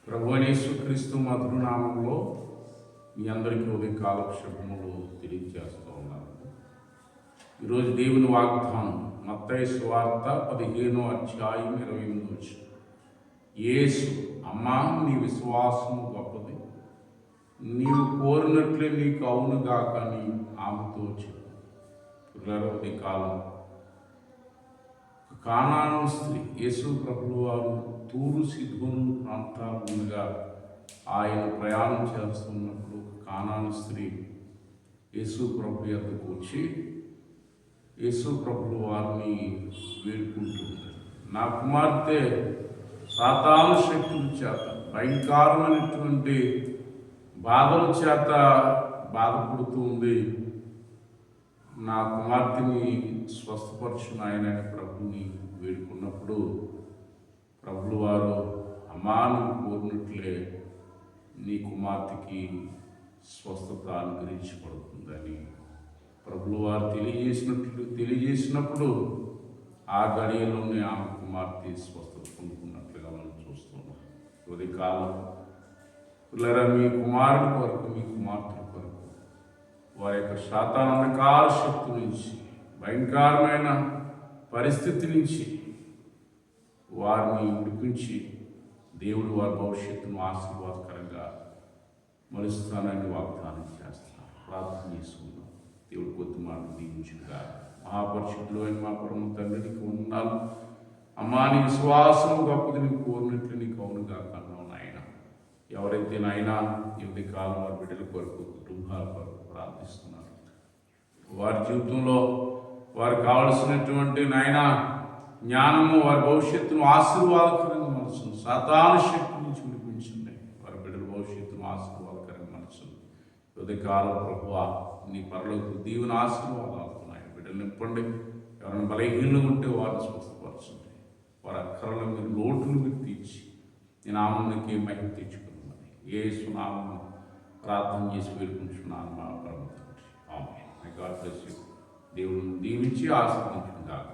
ప్రభువైన యేసుక్రీస్తు మధుర నామంలో మీ అందరికీ ఉదయకాలపు శుభములు తెలియజేస్తూ ఉన్నాను. ఈరోజు దేవుని వాగ్దానం మత్తయి సువార్త 15వ అధ్యాయం 28వ వచనం. యేసు, అమ్మా, నీ విశ్వాసము గొప్పది, నీవు కోరినట్లే నీకు అవునుగాక అని ఆమెతో చెప్పు. ఉదయకాలం కానాను స్త్రీ యేసు ప్రభువు వారు తూరు సిదోను ప్రాంతాల మీదుగా ఆయన ప్రయాణం చేస్తున్నప్పుడు కానాను స్త్రీ యేసు ప్రభు యొద్దకు వచ్చి యేసు ప్రభువు వారిని వేడుకుంటుంది. నా కుమార్తె సాతాను శక్తుల చేత భయంకరమైనటువంటి బాధల చేత బాధపడుతూ ఉంది. నా కుమార్తెని స్వస్థపరచు నాయన ప్రభుని వేడుకున్నప్పుడు ప్రభులు వారు, అమ్మా, నువ్వు కోరినట్లే నీ కుమార్తెకి స్వస్థత అనుగ్రహించబడుతుందని ప్రభులు వారు తెలియజేసినప్పుడు ఆ గడియలోనే ఆమె కుమార్తె స్వస్థత పొందుకున్నట్లుగా మనం చూస్తున్నాం. ఉదయకాలం పిల్లరా, మీ కుమారుడి కొరకు, మీ కుమార్తెల కొరకు వారి యొక్క సాతాను అంధకార శక్తి నుంచి, భయంకరమైన పరిస్థితి నుంచి వారిని విడిపించి దేవుడు వారి భవిష్యత్తును ఆశీర్వాదకరంగా మలుస్తానని వాగ్దానం చేస్తున్నారు. ప్రార్థన చేసుకుందాం. దేవుడు కొద్ది మాట దీవించుగా. మహాపరిశుద్ధులు అయిన మా పరమ తండ్రికి ఉన్నాను. అమ్మా, నీ విశ్వాసము గొప్పది, నీకు కోరినట్లు నీకు అవునుగా కన్నావు నాయన. ఎవరైతే నాయన ఈ కాలం వారి బిడ్డల కొరకు, కుటుంబాల కొరకు ప్రార్థిస్తున్నారు, వారి జీవితంలో వారికి కావలసినటువంటి నాయన జ్ఞానము, వారి భవిష్యత్తును ఆశీర్వాదకరంగా మలుచుంది. సాతాను శక్తి నుంచి విడిపించండి. వారి బిడ్డల భవిష్యత్తును ఆశీర్వాదకరంగా మలుచుంది. ఉదయకాలం ప్రభువా, నీ పరలోక దీవెన ఆశీర్వాదాలు ఉన్నాయి. బిడ్డలు నింపండి. ఎవరైనా బలహీనంగా ఉంటే వారిని స్వస్థపరచండి. వారి అక్కరలో మీరు లోటును మీరు తీర్చి నీ నామానికి మహిమ తెచ్చుకున్నామని యేసు నామమున ప్రార్థన చేసి వేడుకుంటున్నాను మా పరమ తండ్రి. ఆమేన్. God bless you. దేవుడిని దీవించి ఆశీర్వదించుగాక.